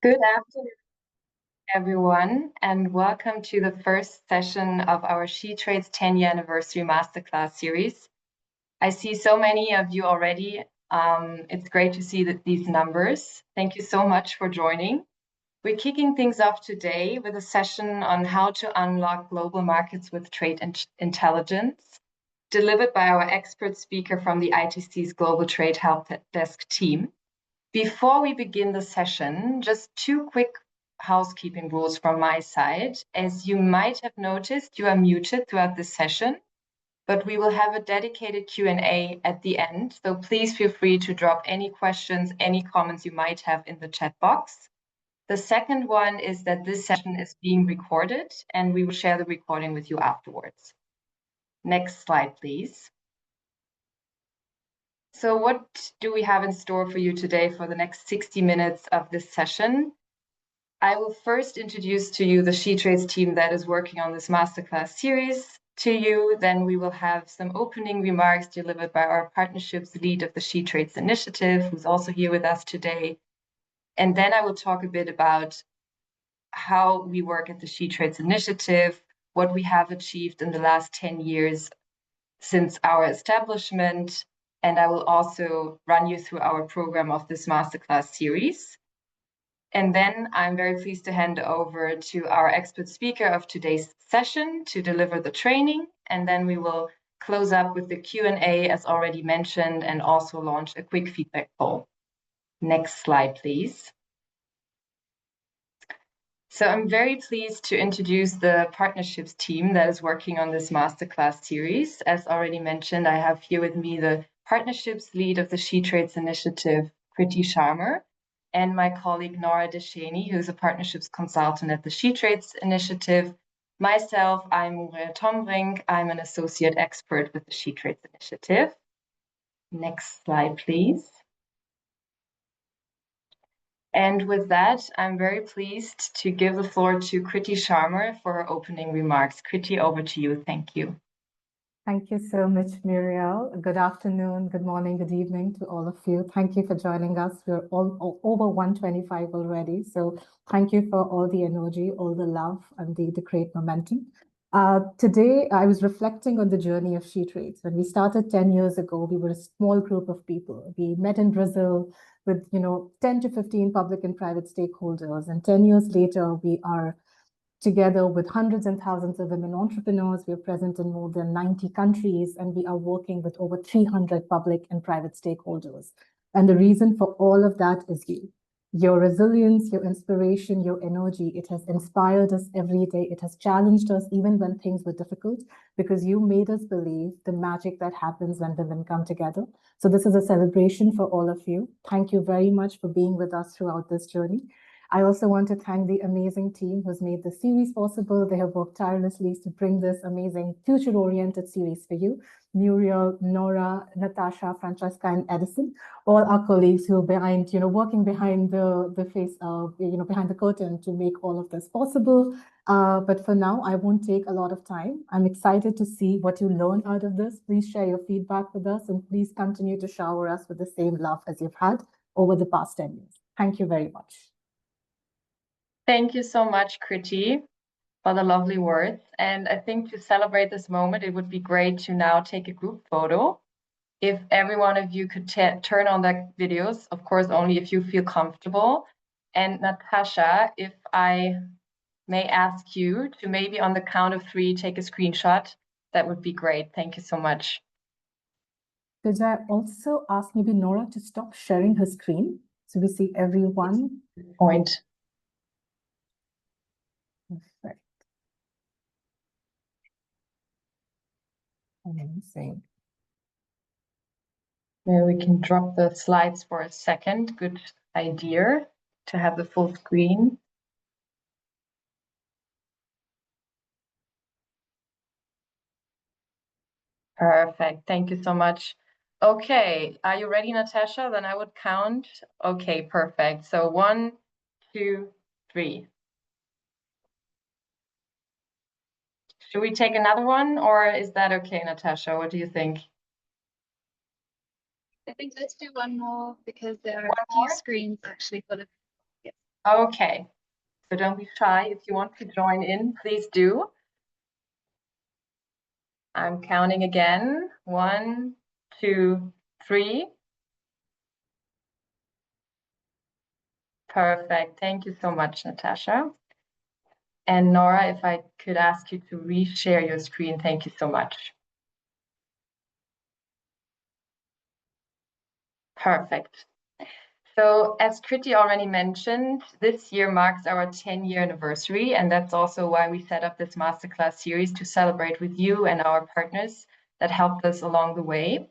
Good afternoon, everyone, and welcome to the first session of our SheTrades 10-year anniversary masterclass series. I see so many of you already. It's great to see these numbers. Thank you so much for joining. We're kicking things off today with a session on how to unlock global markets with trade intelligence, delivered by our expert speaker from the ITC's Global Trade Helpdesk team. Before we begin the session, just two quick housekeeping rules from my side. As you might have noticed, you are muted throughout this session, but we will have a dedicated Q&A at the end. So please feel free to drop any questions, any comments you might have in the chat box. The second one is that this session is being recorded and we will share the recording with you afterwards. Next slide, please. So what do we have in store for you today for the next 60 minutes of this session? I will first introduce to you the SheTrades team that is working on this masterclass series to you. Then we will have some opening remarks delivered by our partnerships lead of the SheTrades initiative, who's also here with us today. And then I will talk a bit about how we work at the SheTrades initiative, what we have achieved in the last 10 years since our establishment. And I will also run you through our program of this masterclass series. And then I'm very pleased to hand over to our expert speaker of today's session to deliver the training. And then we will close up with the Q&A as already mentioned, and also launch a quick feedback poll. Next slide, please. So I'm very pleased to introduce the partnerships team that is working on this masterclass series. As already mentioned, I have here with me the partnerships lead of the SheTrades initiative, Kriti Sharma, and my colleague Nora Deshani, who's a partnerships consultant at the SheTrades initiative. Myself, I'm Muriel Tombrink. I'm an associate expert with the SheTrades initiative. Next slide, please. And with that, I'm very pleased to give the floor to Kriti Sharma for her opening remarks. Kriti, over to you. Thank you. Thank you so much, Muriel. Good afternoon, good morning, good evening to all of you. Thank you for joining us. We're all over 125 already. So thank you for all the energy, all the love, and the great momentum. Today, I was reflecting on the journey of SheTrades. When we started 10 years ago, we were a small group of people. We met in Brazil with 10 to 15 public and private stakeholders. And 10 years later, we are together with hundreds and thousands of women entrepreneurs. We are present in more than 90 countries, and we are working with over 300 public and private stakeholders. And the reason for all of that is you. Your resilience, your inspiration, your energy, it has inspired us every day. It has challenged us even when things were difficult, because you made us believe the magic that happens when women come together. So this is a celebration for all of you. Thank you very much for being with us throughout this journey. I also want to thank the amazing team who's made this series possible. They have worked tirelessly to bring this amazing future-oriented series for you. Muriel, Nora, Natasha, Francesca, and Edison, all our colleagues who are behind, working behind the face, behind the curtain to make all of this possible. But for now, I won't take a lot of time. I'm excited to see what you learn out of this. Please share your feedback with us, and please continue to shower us with the same love as you've had over the past 10 years. Thank you very much. Thank you so much, Kriti, for the lovely words. And I think to celebrate this moment, it would be great to now take a group photo. If every one of you could turn on the videos, of course, only if you feel comfortable. And Natasha, if I may ask you to maybe on the count of 3, take a screenshot, that would be great. Thank you so much. Could I also ask maybe Nora to stop sharing her screen so we see everyone? Good point. Perfect. Amazing. Maybe we can drop the slides for a second. Good idea to have the full screen. Perfect. Thank you so much. Okay, are you ready, Natasha? Then I would count. Okay, perfect. So 1, 2, 3. Should we take another one, or is that okay, Natasha? What do you think? I think let's do one more, because there are a few screens actually full of. Yes. Okay, so don't be shy. If you want to join in, please do. I'm counting again. 1, 2, 3. Perfect. Thank you so much, Natasha. And Nora, if I could ask you to re-share your screen, thank you so much. Perfect. So as Kriti already mentioned, this year marks our 10-year anniversary, and that's also why we set up this Masterclass series to celebrate with you and our partners that helped us along the way.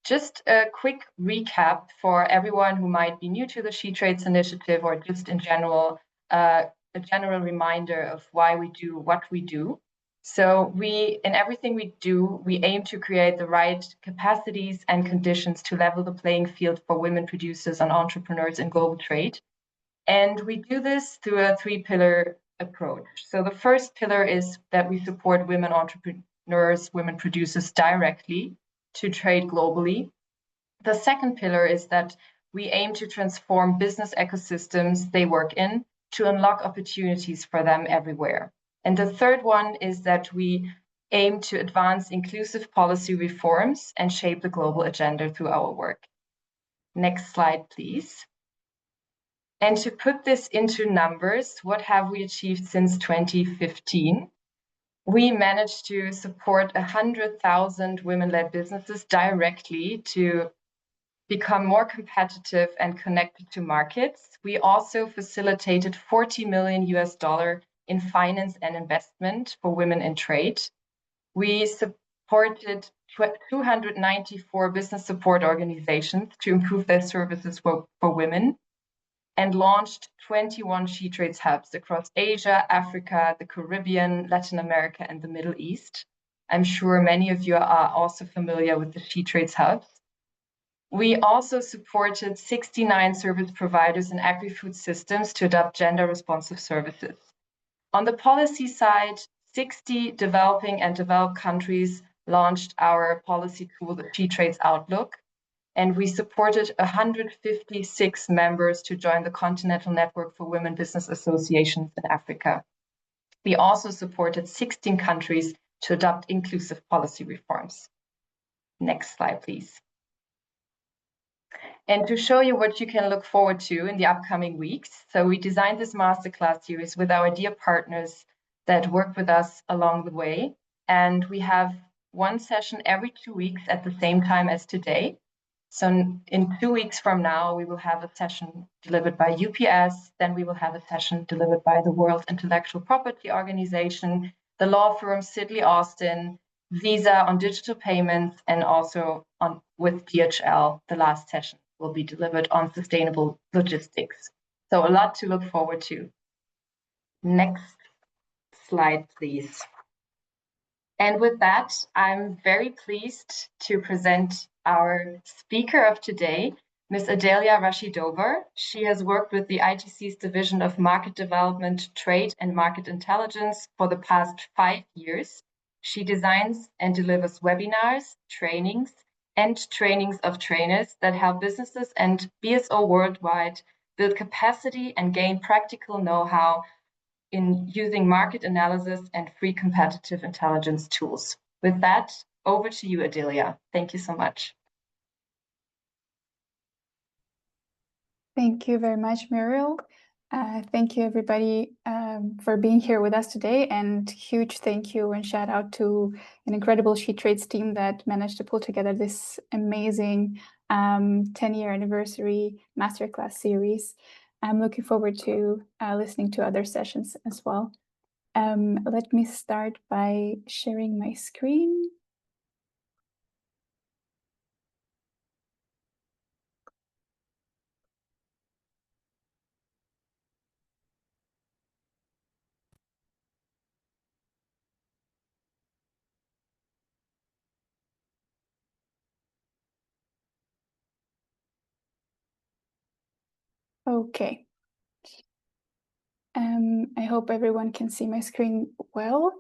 Just a quick recap for everyone who might be new to the SheTrades initiative, or just in general, a general reminder of why we do what we do. So in everything we do, we aim to create the right capacities and conditions to level the playing field for women producers and entrepreneurs in global trade. And we do this through a 3-pillar approach. So the first pillar is that we support women entrepreneurs, women producers directly to trade globally. The second pillar is that we aim to transform business ecosystems they work in to unlock opportunities for them everywhere. And the third one is that we aim to advance inclusive policy reforms and shape the global agenda through our work. Next slide, please. And to put this into numbers, what have we achieved since 2015? We managed to support 100,000 women-led businesses directly to become more competitive and connected to markets. We also facilitated $40 million in finance and investment for women in trade. We supported 294 business support organizations to improve their services for women, and launched 21 SheTrades hubs across Asia, Africa, the Caribbean, Latin America, and the Middle East. I'm sure many of you are also familiar with the SheTrades hubs. We also supported 69 service providers and agri-food systems to adopt gender-responsive services. On the policy side, 60 developing and developed countries launched our policy tool, the SheTrades Outlook, and we supported 156 members to join the Continental Network for Women Business Associations in Africa. We also supported 16 countries to adopt inclusive policy reforms. Next slide, please. And to show you what you can look forward to in the upcoming weeks, so we designed this Masterclass series with our dear partners that work with us along the way. And we have one session every 2 weeks at the same time as today. So in 2 weeks from now, we will have a session delivered by UPS. Then we will have a session delivered by the World Intellectual Property Organization, the law firm Sidley Austin, Visa on digital payments, and also with DHL. The last session will be delivered on sustainable logistics. So a lot to look forward to. Next slide, please. And with that, I'm very pleased to present our speaker of today, Ms. Adelia Rashidova. She has worked with the ITC's Division of Market Development, Trade and Market Intelligence for the past 5 years. She designs and delivers webinars, trainings, and trainings of trainers that help businesses and BSO worldwide build capacity and gain practical know-how in using market analysis and free competitive intelligence tools. With that, over to you, Adelia. Thank you so much. Thank you very much, Muriel. Thank you, everybody, for being here with us today. And huge thank you and shout out to an incredible SheTrades team that managed to pull together this amazing 10-year anniversary Masterclass series. I'm looking forward to listening to other sessions as well. Let me start by sharing my screen. Okay. I hope everyone can see my screen well.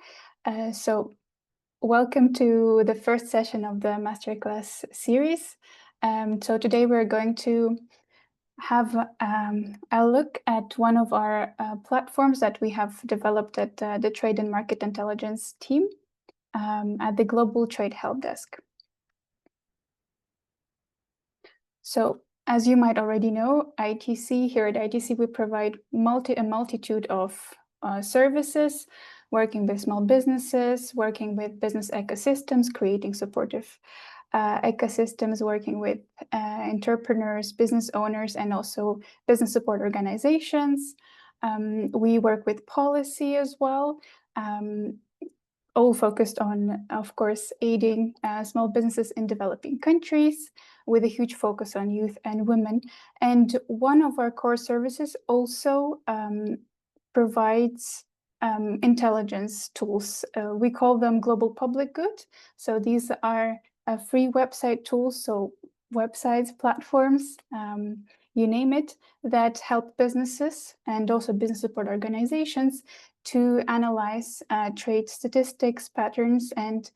So welcome to the first session of the Masterclass series. So today we're going to have a look at one of our platforms that we have developed at the Trade and Market Intelligence team at the Global Trade Helpdesk. So, as you might already know, here at ITC, we provide a multitude of services, working with small businesses, working with business ecosystems, creating supportive ecosystems, working with entrepreneurs, business owners, and also business support organizations. We work with policy as well, all focused on, of course, aiding small businesses in developing countries, with a huge focus on youth and women. And one of our core services also provides intelligence tools. We call them global public good. So these are free website tools, so websites, platforms, you name it, that help businesses and also business support organizations to analyze trade statistics, patterns, and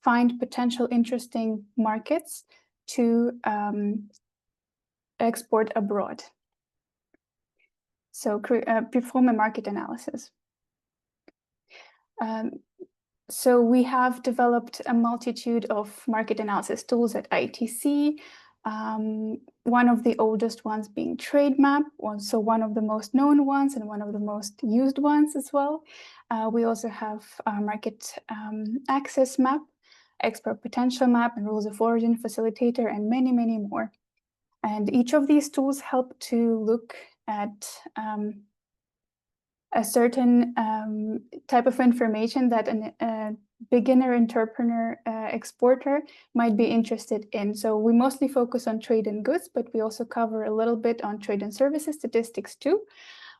find potential interesting markets to export abroad. So perform a market analysis. So we have developed a multitude of market analysis tools at ITC. One of the oldest ones being TradeMap, so one of the most known ones and one of the most used ones as well. We also have Market Access Map, Export Potential Map, and Rules of Origin Facilitator, and many, many more. And each of these tools help to look at a certain type of information that a beginner entrepreneur exporter might be interested in. So we mostly focus on trade and goods, but we also cover a little bit on trade and services statistics too.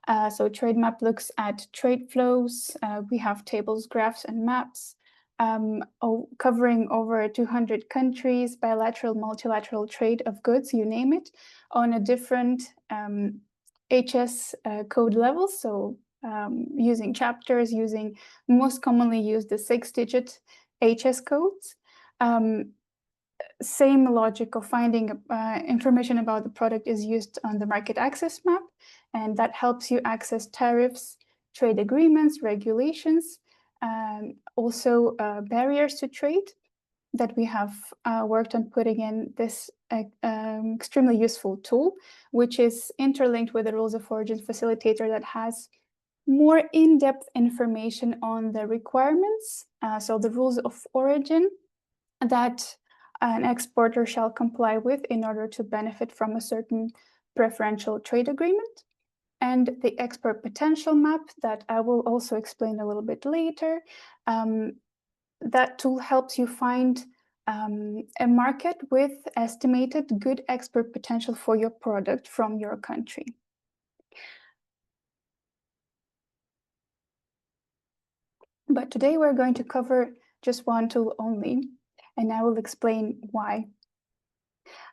So TradeMap looks at trade flows. We have tables, graphs, and maps covering over 200 countries, bilateral, multilateral trade of goods, you name it, on a different HS code level. So using chapters, using most commonly used the 6-digit HS codes. Same logic of finding information about the product is used on the market access map, and that helps you access tariffs, trade agreements, regulations, also barriers to trade that we have worked on putting in this extremely useful tool, which is interlinked with the Rules of Origin Facilitator that has more in-depth information on the requirements. So the rules of origin that an exporter shall comply with in order to benefit from a certain preferential trade agreement. And the export potential map that I will also explain a little bit later. That tool helps you find a market with estimated good export potential for your product from your country. But today we're going to cover just one tool only, and I will explain why.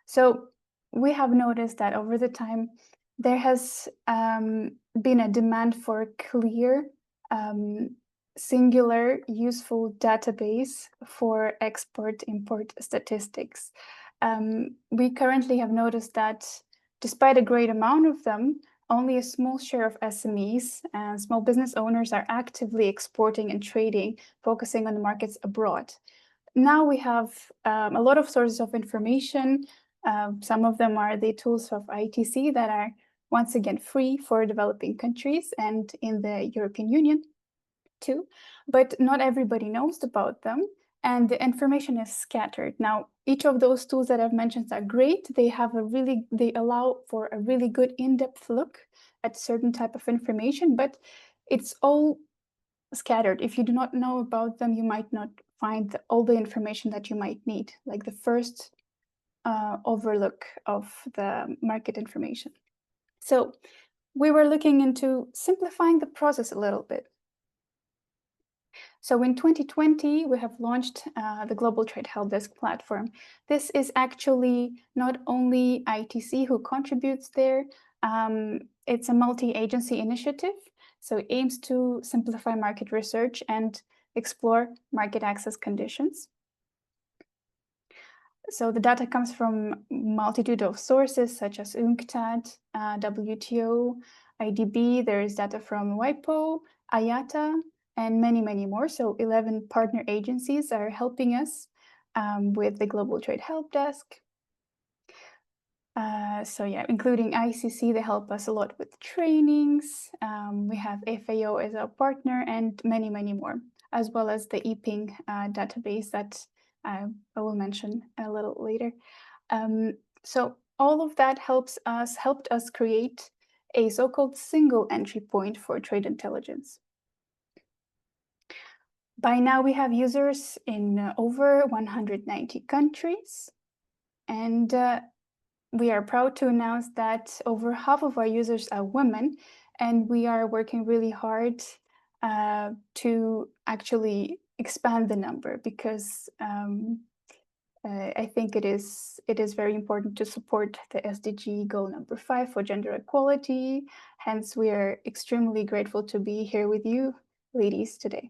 So we have noticed that over the time, there has been a demand for a clear, singular, useful database for export-import statistics. We currently have noticed that despite a great amount of them, only a small share of SMEs and small business owners are actively exporting and trading, focusing on the markets abroad. Now we have a lot of sources of information. Some of them are the tools of ITC that are once again free for developing countries and in the European Union too, but not everybody knows about them, and the information is scattered. Now, each of those tools that I've mentioned are great. They allow for a really good in-depth look at certain type of information, but it's all scattered. If you do not know about them, you might not find all the information that you might need, like the first overlook of the market information. So we were looking into simplifying the process a little bit. So in 2020, we have launched the Global Trade Helpdesk platform. This is actually not only ITC who contributes there, it's a multi-agency initiative. So it aims to simplify market research and explore market access conditions. So the data comes from multitude of sources such as UNCTAD, WTO, IDB. There is data from WIPO, IATA, and many, many more. So 11 partner agencies are helping us with the Global Trade Helpdesk. So yeah, including ICC, they help us a lot with trainings. We have FAO as our partner and many, many more, as well as the EPING database that I will mention a little later. So all of that helped us create a so-called single entry point for trade intelligence. By now we have users in over 190 countries, and we are proud to announce that over half of our users are women, and we are working really hard to actually expand the number, because I think it is very important to support the SDG goal number 5 for gender equality. Hence, we are extremely grateful to be here with you, ladies, today.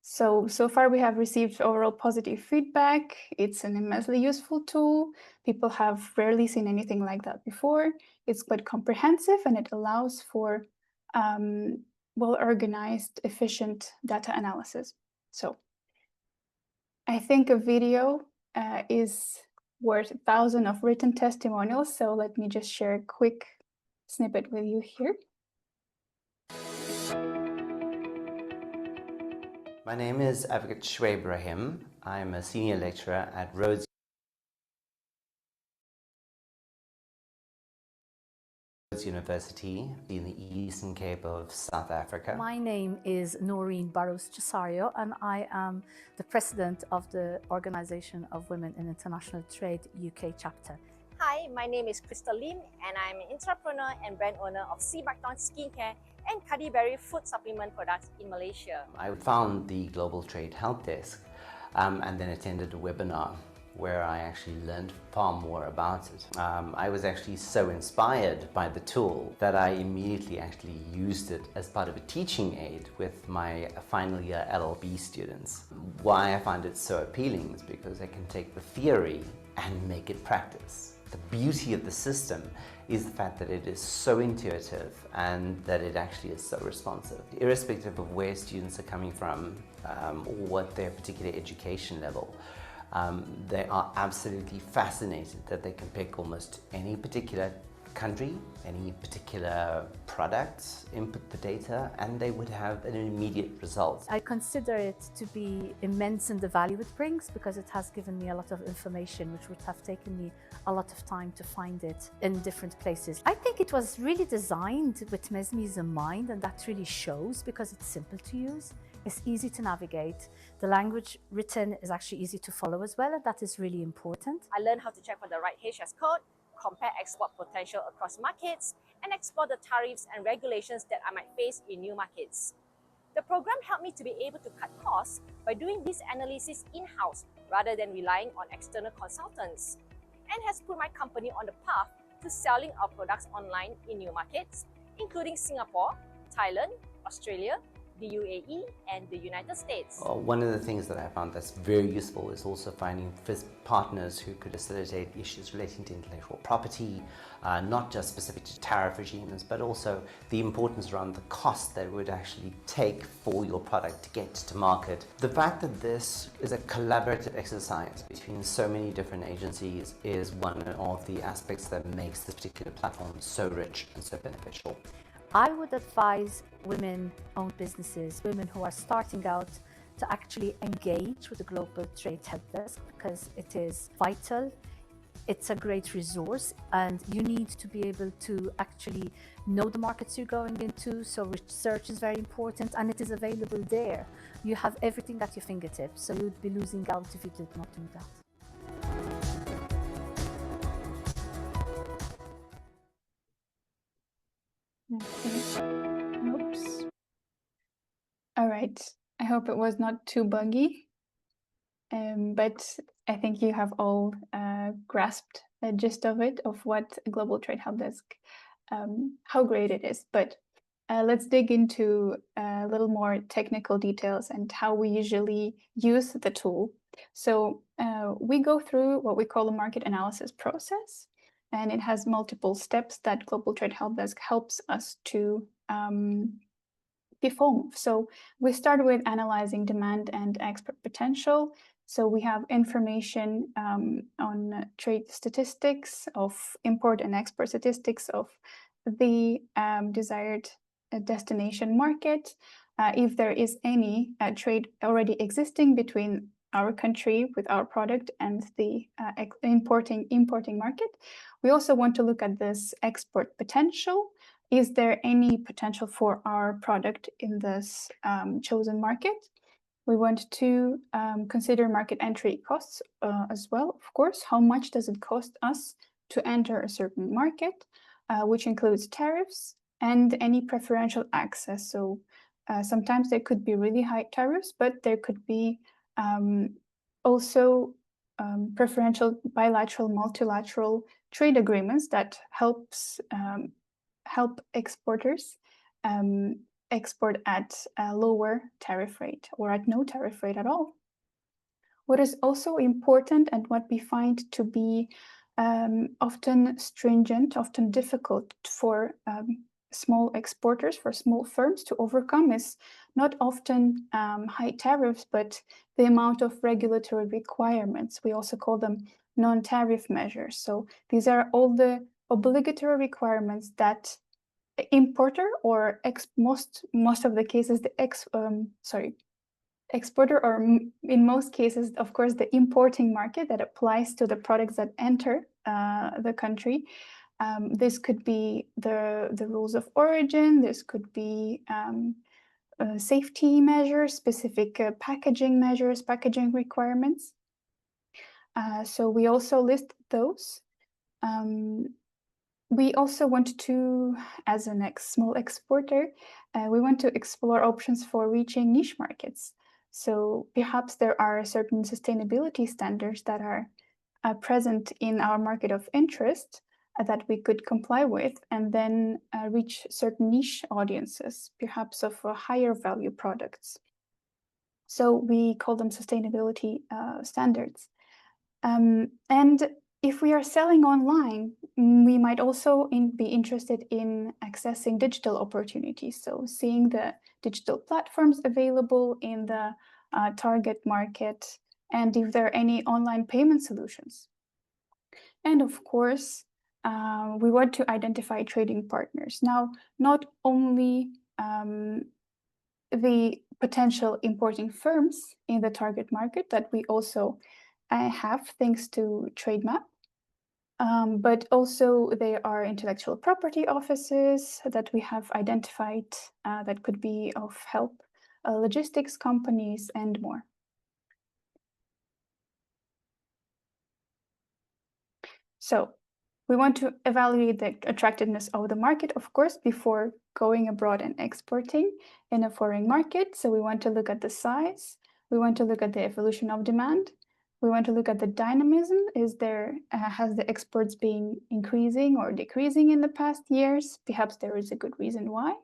So far we have received overall positive feedback. It's an immensely useful tool. People have rarely seen anything like that before. It's quite comprehensive, and it allows for well-organized, efficient data analysis. So I think a video is worth 1,000 of written testimonials. So let me just share a quick snippet with you here. My name is Advocate Shoaib Rahim. I'm a senior lecturer at Rhodes University in the Eastern Cape of South Africa. My name is Noreen Barros Cesario, and I am the president of the Organization of Women in International Trade UK chapter. Hi, my name is Crystal Lim, and I'm an entrepreneur and brand owner of Seabacton Skincare and Kadiberry food supplement products in Malaysia. I found the Global Trade Helpdesk and then attended a webinar where I actually learned far more about it. I was actually so inspired by the tool that I immediately actually used it as part of a teaching aid with my final year LLB students. Why I find it so appealing is because I can take the theory and make it practice. The beauty of the system is the fact that it is so intuitive and that it actually is so responsive. Irrespective of where students are coming from or what their particular education level, they are absolutely fascinated that they can pick almost any particular country, any particular product, input the data, and they would have an immediate result. I consider it to be immense in the value it brings, because it has given me a lot of information which would have taken me a lot of time to find it in different places. I think it was really designed with Mesmes in mind, and that really shows because it's simple to use. It's easy to navigate. The language written is actually easy to follow as well, and that is really important. I learned how to check for the right HS code, compare export potential across markets, and explore the tariffs and regulations that I might face in new markets. The program helped me to be able to cut costs by doing this analysis in-house rather than relying on external consultants, and has put my company on the path to selling our products online in new markets, including Singapore, Thailand, Australia, the UAE, and the United States. One of the things that I found that's very useful is also finding partners who could facilitate issues relating to intellectual property, not just specific to tariff regimes, but also the importance around the cost that it would actually take for your product to get to market. The fact that this is a collaborative exercise between so many different agencies is one of the aspects that makes this particular platform so rich and so beneficial. I would advise women-owned businesses, women who are starting out, to actually engage with the Global Trade Helpdesk, because it is vital. It's a great resource, and you need to be able to actually know the markets you're going into. So research is very important, and it is available there. You have everything at your fingertips, so you'd be losing out if you did not do that. Okay. Oops. All right. I hope it was not too buggy, but I think you have all grasped the gist of it, of what Global Trade Helpdesk, how great it is. But let's dig into a little more technical details and how we usually use the tool. So we go through what we call a market analysis process, and it has multiple steps that Global Trade Helpdesk helps us to perform. So we start with analyzing demand and export potential. So we have information on trade statistics of import and export statistics of the desired destination market. If there is any trade already existing between our country with our product and the importing market. We also want to look at this export potential. Is there any potential for our product in this chosen market? We want to consider market entry costs as well, of course. How much does it cost us to enter a certain market, which includes tariffs and any preferential access. So sometimes there could be really high tariffs, but there could be also preferential bilateral, multilateral trade agreements that help exporters export at a lower tariff rate or at no tariff rate at all. What is also important and what we find to be often stringent, often difficult for small exporters, for small firms to overcome is not often high tariffs, but the amount of regulatory requirements. We also call them non-tariff measures. So these are all the obligatory requirements that importer or most of the cases the exporter, or in most cases, of course, the importing market that applies to the products that enter the country. This could be the rules of origin. This could be safety measures, specific packaging measures, packaging requirements. So we also list those. We also want to, as a small exporter, we want to explore options for reaching niche markets. So perhaps there are certain sustainability standards that are present in our market of interest that we could comply with, and then reach certain niche audiences, perhaps of higher value products. So we call them sustainability standards. And if we are selling online, we might also be interested in accessing digital opportunities. So seeing the digital platforms available in the target market, and if there are any online payment solutions. And of course, we want to identify trading partners. Now, not only the potential importing firms in the target market that we also have thanks to TradeMap, but also there are intellectual property offices that we have identified that could be of help, logistics companies, and more. So we want to evaluate the attractiveness of the market, of course, before going abroad and exporting in a foreign market. So we want to look at the size. We want to look at the evolution of demand. We want to look at the dynamism. Has the exports been increasing or decreasing in the past years? Perhaps there is a good reason why.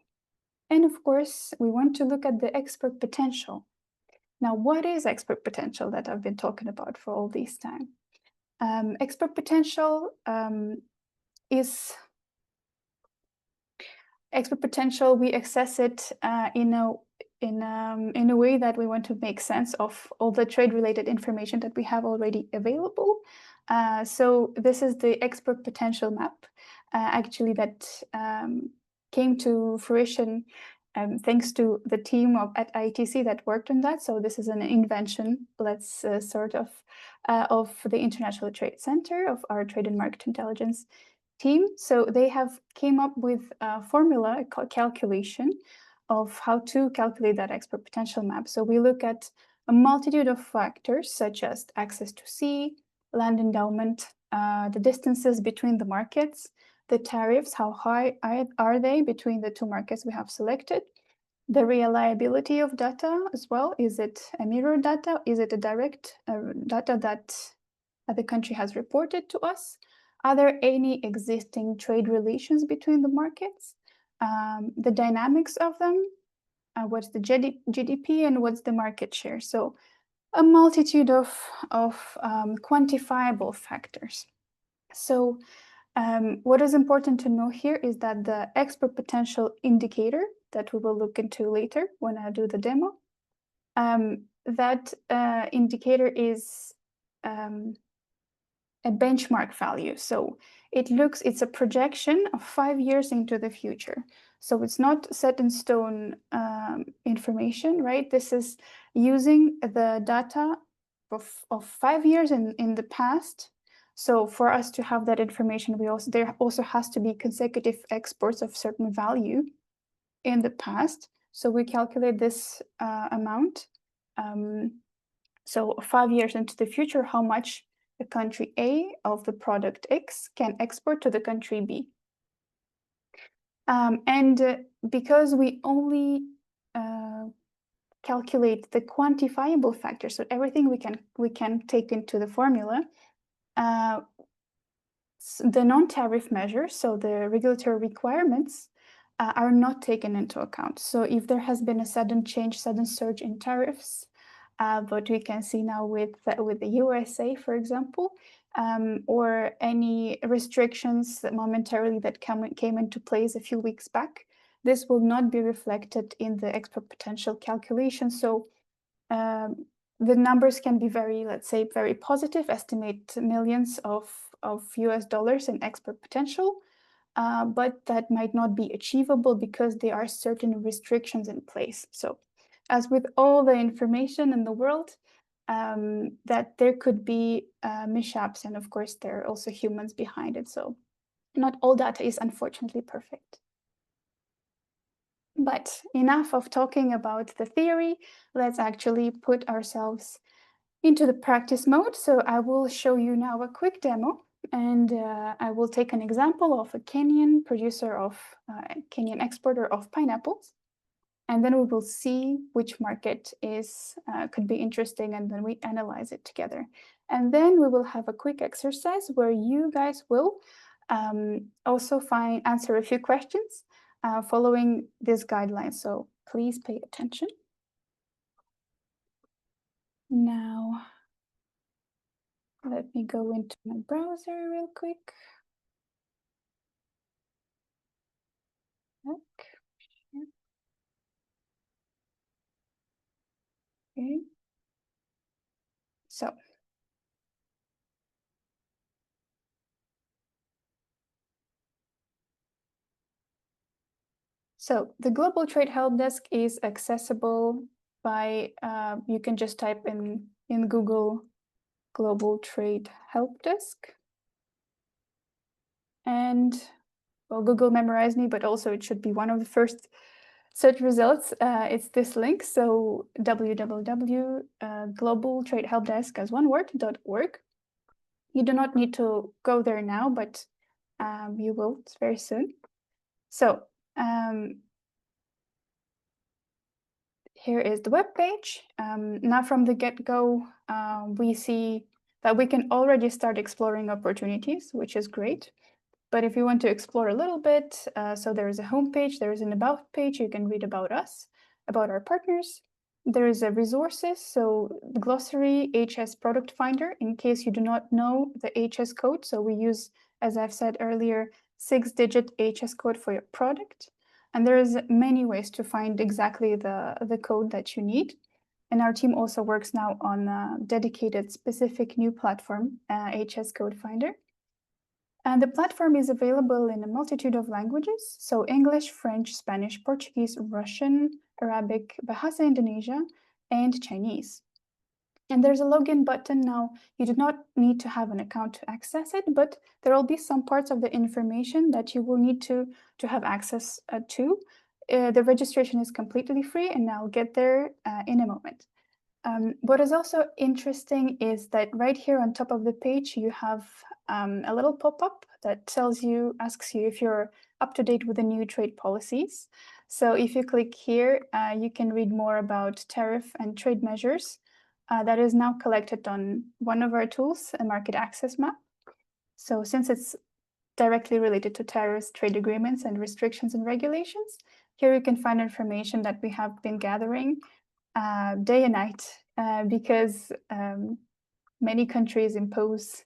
And of course, we want to look at the export potential. Now, what is export potential that I've been talking about for all this time? Export potential we assess it in a way that we want to make sense of all the trade-related information that we have already available. So this is the export potential map, actually that came to fruition thanks to the team at ITC that worked on that. So this is an invention, of the International Trade Center, of our Trade and Market Intelligence team. So they have came up with a formula, a calculation of how to calculate that export potential map. So we look at a multitude of factors such as access to sea, land endowment, the distances between the markets, the tariffs, how high are they between the two markets we have selected, the reliability of data as well. Is it a mirror data? Is it a direct data that the country has reported to us? Are there any existing trade relations between the markets? The dynamics of them, what's the GDP and what's the market share? So a multitude of quantifiable factors. So what is important to know here is that the export potential indicator that we will look into later when I do the demo, that indicator is a benchmark value. So it's a projection of 5 years into the future. So it's not set in stone information, right? This is using the data of 5 years in the past. So for us to have that information, there also has to be consecutive exports of certain value in the past. So we calculate this amount. So 5 years into the future, how much the country A of the product X can export to the country B. Because we only calculate the quantifiable factors, so everything we can take into the formula, the non-tariff measures, so the regulatory requirements, are not taken into account. So if there has been a sudden surge in tariffs, what we can see now with the USA, for example, or any restrictions that momentarily that came into place a few weeks back, this will not be reflected in the export potential calculation. So the numbers can be let's say, very positive, estimate millions of US dollars in export potential, but that might not be achievable because there are certain restrictions in place. So as with all the information in the world, that there could be mishaps, and of course there are also humans behind it. So not all data is unfortunately perfect. But enough of talking about the theory. Let's actually put ourselves into the practice mode. So I will show you now a quick demo, and I will take an example of a Kenyan producer of Kenyan exporter of pineapples. And then we will see which market could be interesting, and then we analyze it together. And then we will have a quick exercise where you guys will also answer a few questions following this guideline. So please pay attention. Now, let me go into my browser real quick. Okay. So the Global Trade Helpdesk is accessible by, you can just type in Google Global Trade Helpdesk. And, well, Google memorized me, but also it should be one of the first search results. It's this link, so www.globaltradehelpdesk as one word.org. You do not need to go there now, but you will very soon. So here is the web page. Now from the get-go, we see that we can already start exploring opportunities, which is great. But if you want to explore a little bit, so there is a home page, there is an about page, you can read about us, about our partners. There is a resources, so the glossary, HS product finder, in case you do not know the HS code. So we use, as I've said earlier, 6-digit HS code for your product. And there is many ways to find exactly the code that you need. And our team also works now on a dedicated specific new platform, HS Code Finder. And the platform is available in a multitude of languages, so English, French, Spanish, Portuguese, Russian, Arabic, Bahasa Indonesia, and Chinese. And there's a login button now. You do not need to have an account to access it, but there will be some parts of the information that you will need to have access to. The registration is completely free, and I'll get there in a moment. What is also interesting is that right here on top of the page, you have a little pop-up that asks you if you're up to date with the new trade policies. So if you click here, you can read more about tariff and trade measures that is now collected on one of our tools, a market access map. So since it's directly related to tariffs, trade agreements, and restrictions and regulations, here you can find information that we have been gathering day and night because many countries impose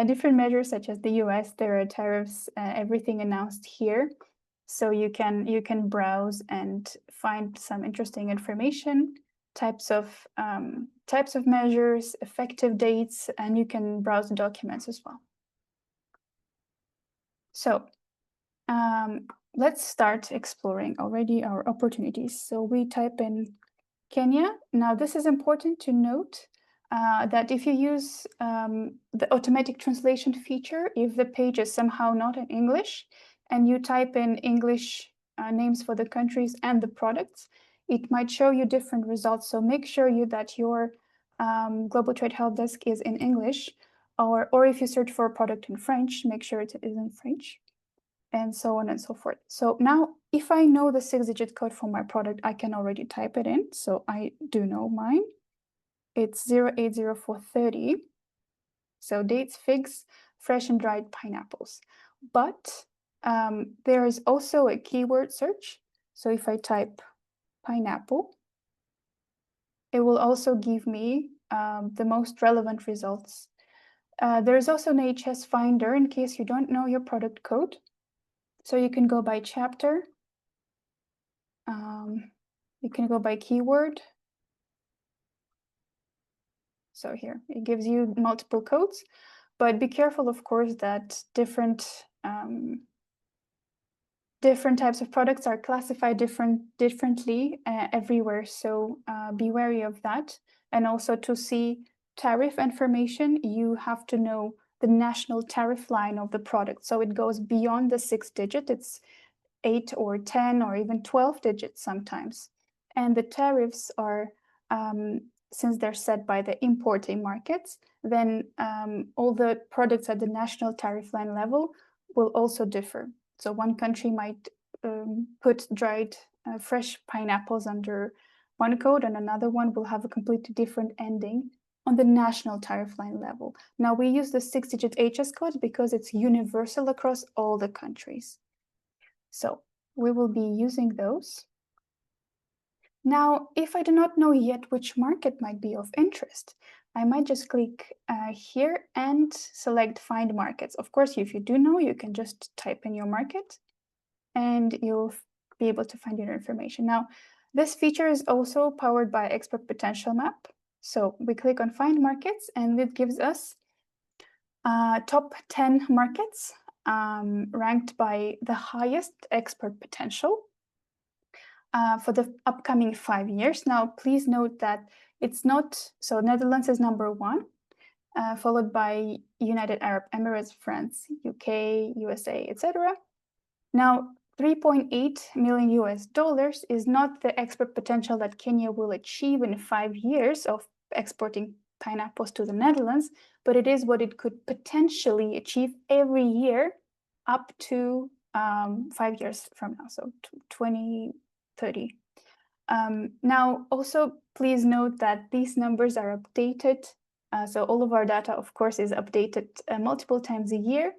different measures, such as the US. There are tariffs, everything announced here. So you can browse and find some interesting information, types of measures, effective dates, and you can browse the documents as well. So let's start exploring already our opportunities. So we type in Kenya. Now this is important to note that if you use the automatic translation feature, if the page is somehow not in English and you type in English names for the countries and the products, it might show you different results. So make sure that your Global Trade Helpdesk is in English, or if you search for a product in French, make sure it is in French, and so on and so forth. So now, if I know the 6-digit code for my product, I can already type it in. So I do know mine. It's 080430. So dates, figs, fresh and dried pineapples. But there is also a keyword search. So if I type pineapple, it will also give me the most relevant results. There is also an HS Finder in case you don't know your product code. So you can go by chapter. You can go by keyword. So here, it gives you multiple codes, but be careful, of course, that different types of products are classified differently everywhere. So be wary of that. And also to see tariff information, you have to know the national tariff line of the product. So it goes beyond the 6-digit. It's 8 or 10 or even 12 digits sometimes. And the tariffs are, since they're set by the importing markets, then all the products at the national tariff line level will also differ. So one country might put dried fresh pineapples under one code, and another one will have a completely different ending on the national tariff line level. Now we use the 6-digit HS code because it's universal across all the countries. So we will be using those. Now, if I do not know yet which market might be of interest, I might just click here and select Find Markets. Of course, if you do know, you can just type in your market and you'll be able to find your information. Now, this feature is also powered by Expert Potential Map. So we click on Find Markets and it gives us top 10 markets ranked by the highest export potential for the upcoming 5 years. Now, please note that it's not, so Netherlands is number 1, followed by United Arab Emirates, France, UK, USA, etc. Now, $3.8 million is not the export potential that Kenya will achieve in 5 years of exporting pineapples to the Netherlands, but it is what it could potentially achieve every year up to 5 years from now, so 2030. Now, also, please note that these numbers are updated. So all of our data, of course, is updated multiple times a year,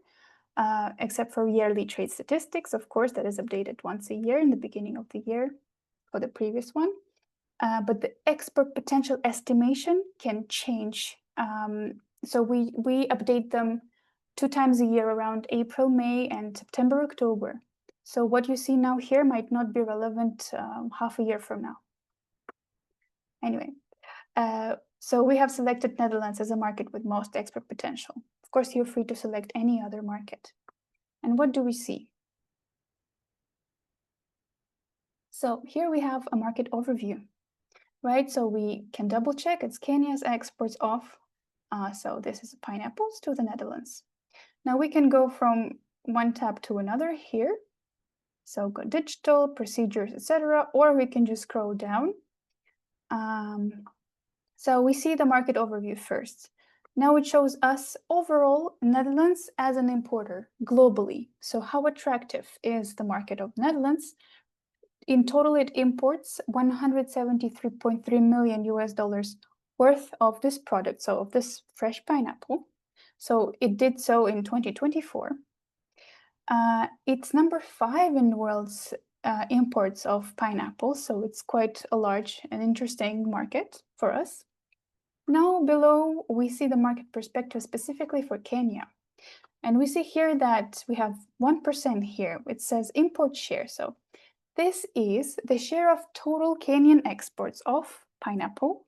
except for yearly trade statistics. Of course, that is updated once a year in the beginning of the year for the previous one. But the export potential estimation can change. So we update them 2 times a year around April, May, and September, October. So what you see now here might not be relevant half a year from now. Anyway, so we have selected Netherlands as a market with most export potential. Of course, you're free to select any other market. And what do we see? So here we have a market overview. Right, so we can double check it's Kenya's exports of, so this is pineapples to the Netherlands. Now we can go from one tab to another here. So go digital, procedures, etc., or we can just scroll down. So we see the market overview first. Now it shows us overall Netherlands as an importer globally. So how attractive is the market of Netherlands? In total, it imports $173.3 million worth of this product, so of this fresh pineapple. So it did so in 2024. It's number 5 in the world's imports of pineapple, so it's quite a large and interesting market for us. Now below, we see the market perspective specifically for Kenya. And we see here that we have 1% here. It says import share. So this is the share of total Kenyan exports of pineapple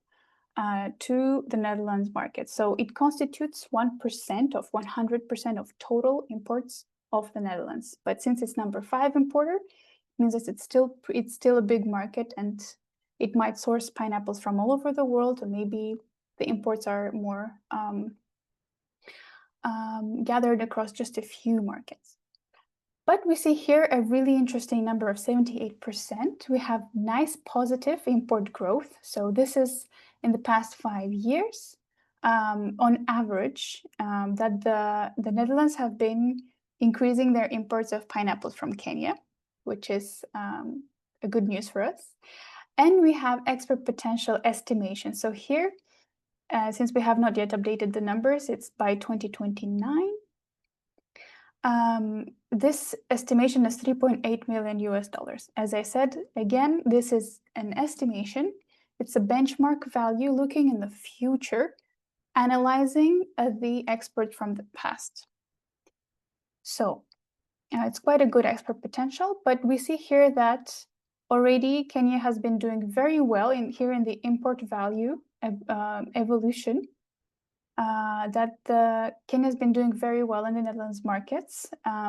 to the Netherlands market. So it constitutes 1% of 100% of total imports of the Netherlands. But since it's number 5 importer, it means that it's still a big market, and it might source pineapples from all over the world, or maybe the imports are more gathered across just a few markets. But we see here a really interesting number of 78%. We have nice positive import growth. So this is in the past 5 years, on average, that the Netherlands have been increasing their imports of pineapples from Kenya, which is a good news for us. And we have export potential estimation. So here, since we have not yet updated the numbers, it's by 2029. This estimation is $3.8 million. As I said, again, this is an estimation. It's a benchmark value looking in the future, analyzing the export from the past. So it's quite a good export potential, but we see here that already Kenya has been doing very well in the import value evolution. Kenya has been doing very well in the Netherlands markets.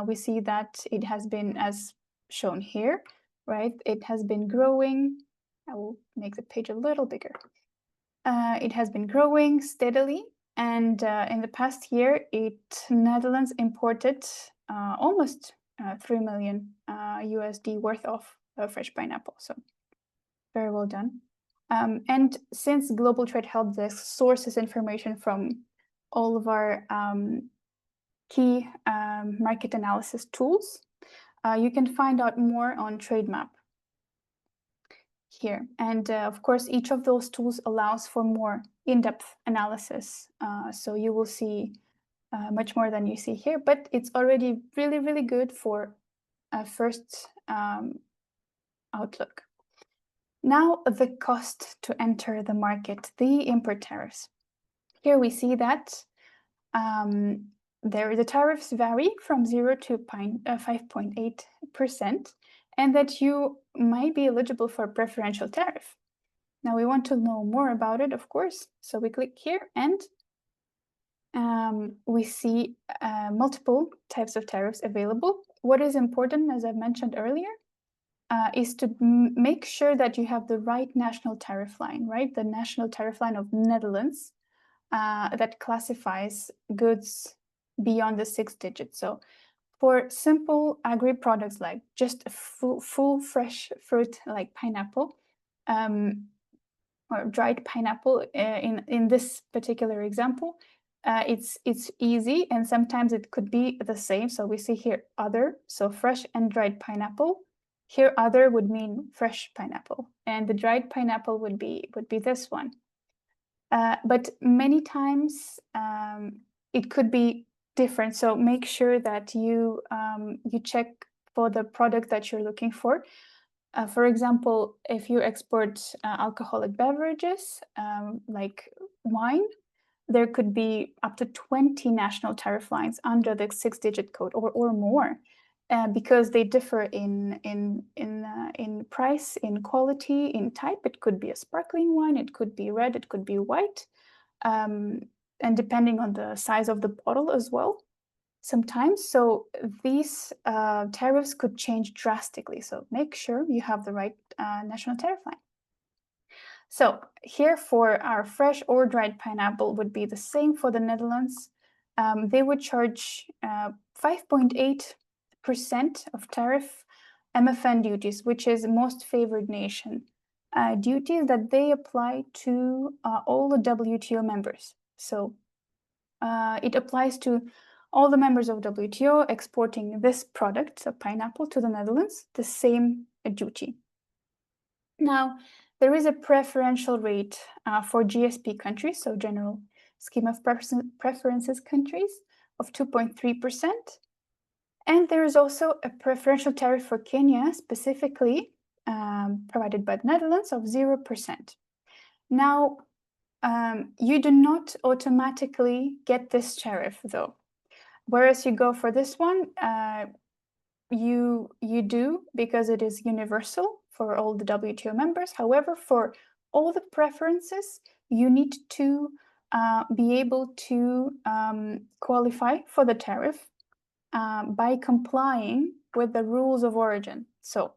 We see that it has been, as shown here, right? It has been growing. I will make the page a little bigger. It has been growing steadily, and in the past year, Netherlands imported almost $3 million USD worth of fresh pineapple. So very well done. And since Global Trade Helpdesk sources information from all of our key market analysis tools, you can find out more on TradeMap here. And of course, each of those tools allows for more in-depth analysis. So you will see much more than you see here, but it's already really, really good for a first outlook. Now, the cost to enter the market, the import tariffs. Here we see that the tariffs vary from 0 to 5.8%, and that you might be eligible for a preferential tariff. Now, we want to know more about it, of course. So we click here, and we see multiple types of tariffs available. What is important, as I mentioned earlier, is to make sure that you have the right national tariff line, right? The national tariff line of Netherlands that classifies goods beyond the 6 digits. So for simple agri products like just a full fresh fruit like pineapple or dried pineapple, in this particular example, it's easy, and sometimes it could be the same. So we see here other, so fresh and dried pineapple. Here, other would mean fresh pineapple, and the dried pineapple would be this one. But many times it could be different. So make sure that you check for the product that you're looking for. For example, if you export alcoholic beverages like wine, there could be up to 20 national tariff lines under the 6-digit code or more. Because they differ in price, in quality, in type. It could be a sparkling wine, it could be red, it could be white, and depending on the size of the bottle as well, sometimes. So these tariffs could change drastically. So make sure you have the right national tariff line. So here for our fresh or dried pineapple would be the same for the Netherlands. They would charge 5.8% of tariff MFN duties, which is most favored nation duties that they apply to all the WTO members. So it applies to all the members of WTO exporting this product, so pineapple, to the Netherlands, the same duty. Now, there is a preferential rate for GSP countries, so General Scheme of Preferences countries, of 2.3%. And there is also a preferential tariff for Kenya, specifically provided by the Netherlands, of 0%. Now, you do not automatically get this tariff, though. Whereas you go for this one, you do, because it is universal for all the WTO members. However, for all the preferences, you need to be able to qualify for the tariff by complying with the rules of origin. So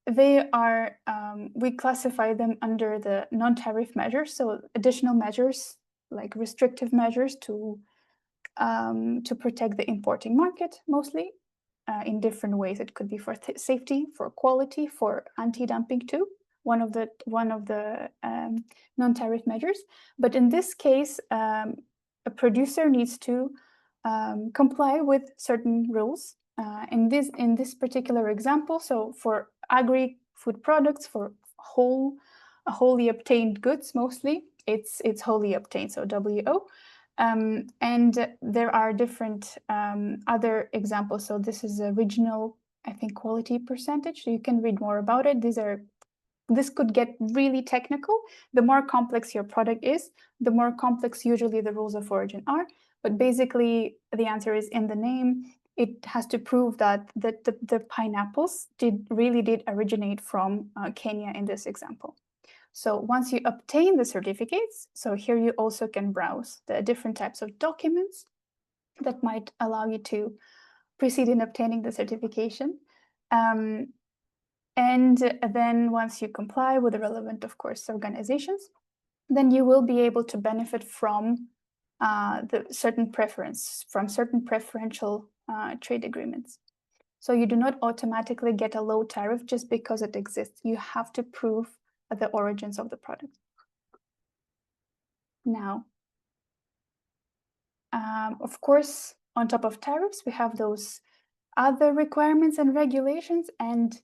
they are, we classify them under the non-tariff measures, so additional measures like restrictive measures to protect the importing market, mostly in different ways. It could be for safety, for quality, for anti-dumping too, one of the non-tariff measures. But in this case, a producer needs to comply with certain rules. In this particular example, so for agri-food products, for wholly obtained goods, mostly it's wholly obtained, so WO. And there are different other examples. So this is a regional, I think, quality percentage. So you can read more about it. This could get really technical. The more complex your product is, the more complex usually the rules of origin are. But basically, the answer is in the name. It has to prove that the pineapples really did originate from Kenya in this example. So once you obtain the certificates, so here you also can browse the different types of documents that might allow you to proceed in obtaining the certification. And then once you comply with the relevant, of course, organizations, then you will be able to benefit from certain preferential trade agreements. So you do not automatically get a low tariff just because it exists. You have to prove the origins of the product. Now, of course, on top of tariffs, we have those other requirements and regulations. And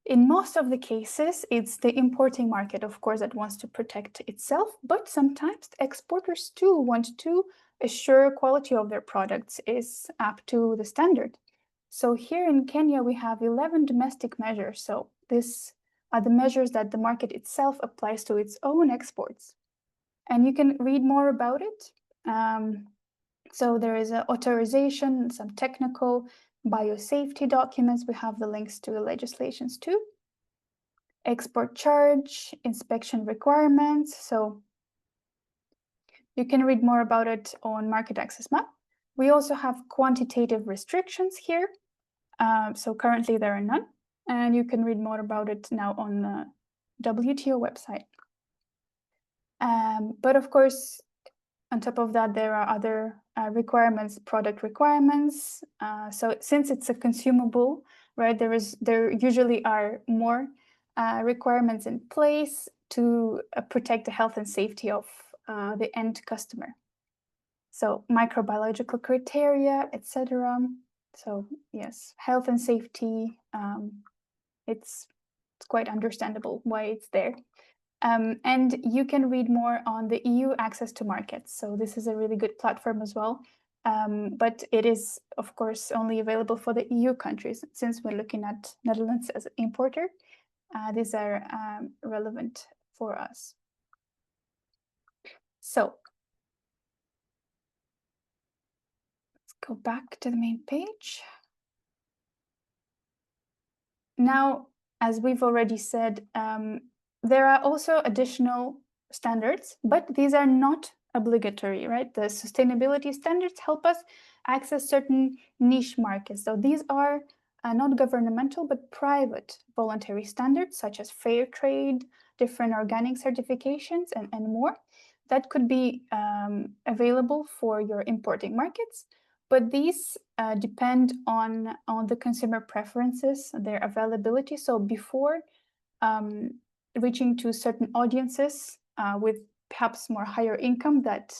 in most of the cases, it's the importing market, of course, that wants to protect itself. But sometimes the exporters too want to assure quality of their products is up to the standard. So here in Kenya, we have 11 domestic measures. So these are the measures that the market itself applies to its own exports. And you can read more about it. So there is an authorization, some technical biosafety documents. We have the links to the legislations too. Export charge, inspection requirements. So you can read more about it on Market Access Map. We also have quantitative restrictions here. So currently there are none. And you can read more about it now on the WTO website. But of course, on top of that, there are other requirements, product requirements. So since it's a consumable, right, there usually are more requirements in place to protect the health and safety of the end customer. So microbiological criteria, etc. So yes, health and safety, it's quite understandable why it's there. And you can read more on the EU access to markets. So this is a really good platform as well. But it is, of course, only available for the EU countries. Since we're looking at Netherlands as an importer, these are relevant for us. So let's go back to the main page. Now, as we've already said, there are also additional standards, but these are not obligatory, right? The sustainability standards help us access certain niche markets. So these are not governmental, but private voluntary standards, such as fair trade, different organic certifications, and more. That could be available for your importing markets. But these depend on the consumer preferences, their availability. So before reaching to certain audiences with perhaps more higher income that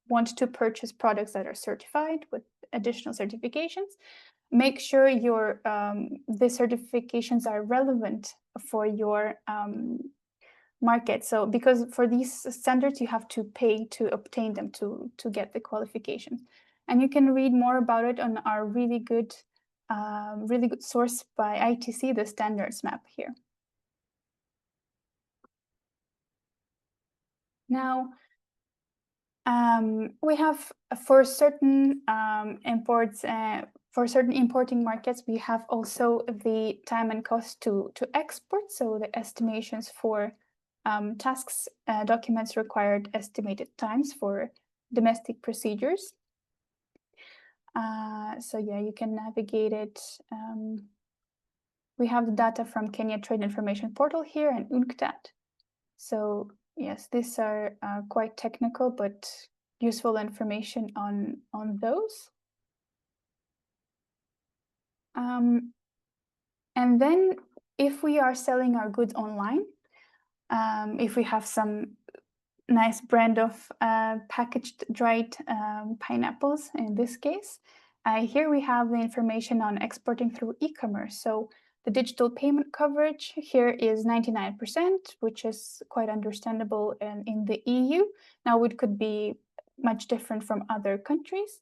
want to purchase products that are certified with additional certifications, make sure the certifications are relevant for your market. So because for these standards, you have to pay to obtain them to get the qualification. And you can read more about it on our really good source by ITC, the standards map here. Now, we have for certain imports, for certain importing markets, we have also the time and cost to export. So the estimations for tasks, documents required estimated times for domestic procedures. So yeah, you can navigate it. We have the data from Kenya Trade Information Portal here and UNCTAD. So yes, these are quite technical, but useful information on those. And then if we are selling our goods online, if we have some nice brand of packaged dried pineapples in this case, here we have the information on exporting through e-commerce. So the digital payment coverage here is 99%, which is quite understandable in the EU. Now it could be much different from other countries.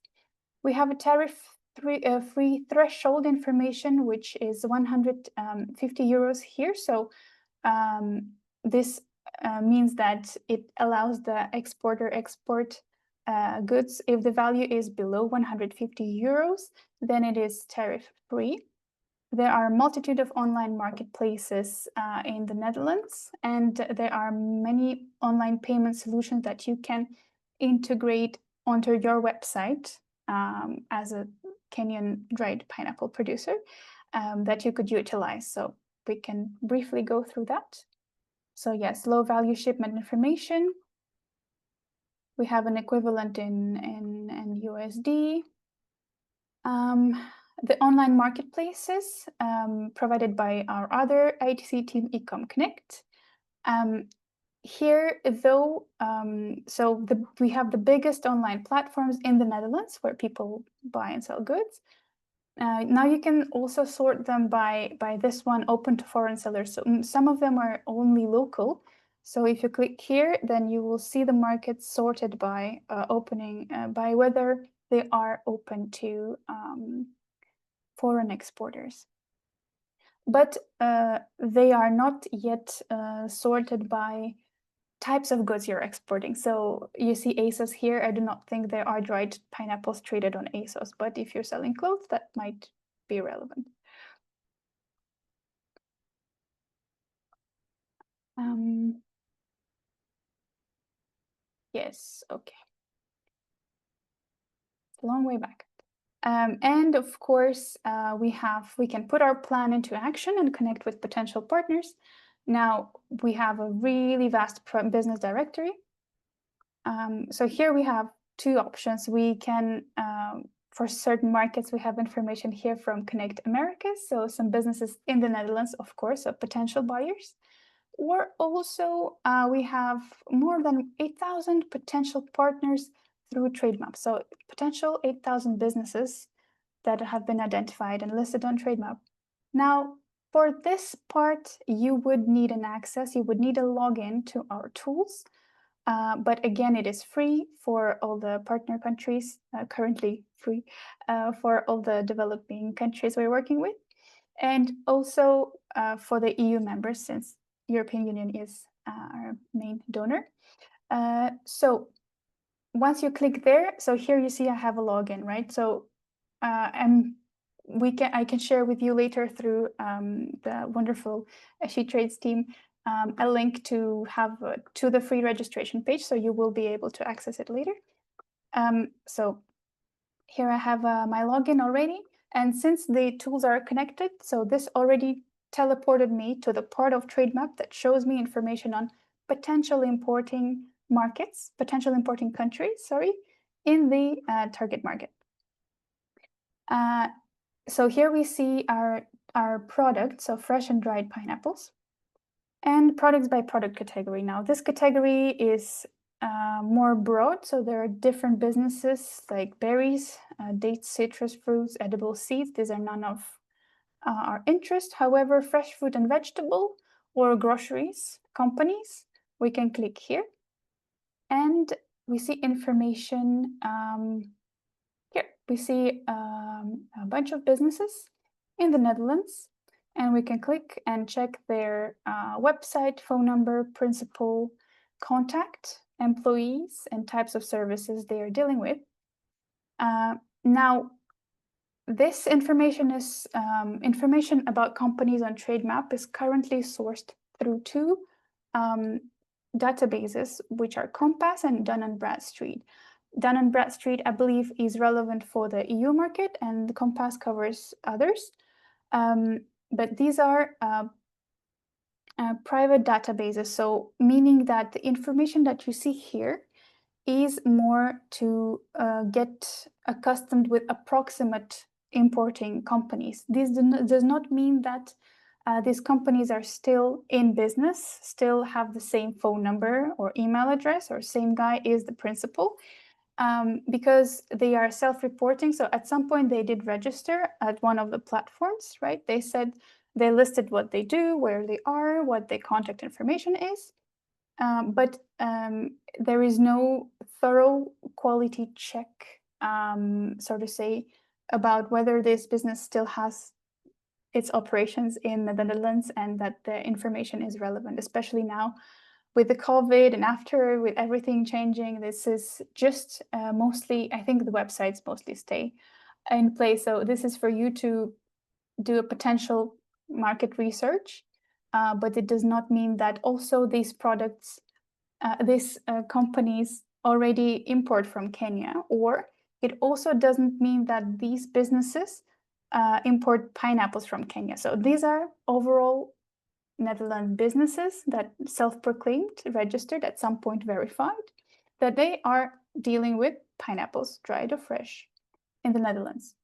We have a tariff-free threshold information, which is 150 euros here. So this means that it allows the exporter export goods. If the value is below 150 euros, then it is tariff-free. There are a multitude of online marketplaces in the Netherlands, and there are many online payment solutions that you can integrate onto your website as a Kenyan dried pineapple producer that you could utilize. So we can briefly go through that. So yes, low value shipment information. We have an equivalent in USD. The online marketplaces provided by our other ITC team, Ecom Connect. Here, though, we have the biggest online platforms in the Netherlands where people buy and sell goods. Now you can also sort them by this one, open to foreign sellers. So some of them are only local. So if you click here, then you will see the markets sorted by by whether they are open to foreign exporters. But they are not yet sorted by types of goods you're exporting. So you see ASOS here. I do not think there are dried pineapples traded on ASOS, but if you're selling clothes, that might be relevant. Yes, okay. It's a long way back. And of course, we can put our plan into action and connect with potential partners. Now we have a really vast business directory. So here we have two options. We can, for certain markets, we have information here from Connect Americas. So some businesses in the Netherlands, of course, are potential buyers. Or also we have more than 8,000 potential partners through TradeMap. So potential 8,000 businesses that have been identified and listed on TradeMap. Now, for this part, you would need an access. You would need a login to our tools. But again, it is free for all the partner countries, currently free for all the developing countries we're working with. And also for the EU members, since European Union is our main donor. So once you click there, so here you see I have a login, right? So I can share with you later through the wonderful SheTrades team a link to the free registration page, so you will be able to access it later. So here I have my login already, and since the tools are connected, so this already teleported me to the part of TradeMap that shows me information on potential importing markets, potential importing countries, sorry, in the target market. So here we see our products, so fresh and dried pineapples, and products by product category. Now this category is more broad, so there are different businesses like berries, dates, citrus fruits, edible seeds. These are none of our interest. However, fresh fruit and vegetable or groceries companies, we can click here and we see information here. we see a bunch of businesses in the Netherlands, and we can click and check their website, phone number, principal, contact, employees, and types of services they are dealing with. Now, this information is information about companies on TradeMap is currently sourced through two databases, which are Compass and Dun & Bradstreet. Dun & Bradstreet, I believe, is relevant for the EU market, and the Compass covers others. But these are private databases, so meaning that the information that you see here is more to get accustomed with approximate importing companies. This does not mean that these companies are still in business, still have the same phone number or email address, or same guy is the principal, because they are self-reporting. So at some point they did register at one of the platforms, right? They said they listed what they do, where they are, what their contact information is. But there is no thorough quality check, so to say, about whether this business still has its operations in the Netherlands and that the information is relevant, especially now with the COVID and after, with everything changing. This is just mostly, I think the websites mostly stay in place. So this is for you to do a potential market research. But it does not mean that also these products, these companies already import from Kenya, or it also doesn't mean that these businesses import pineapples from Kenya. So these are overall Netherlands businesses that self-proclaimed, registered, at some point verified, that they are dealing with pineapples, dried or fresh, in the Netherlands.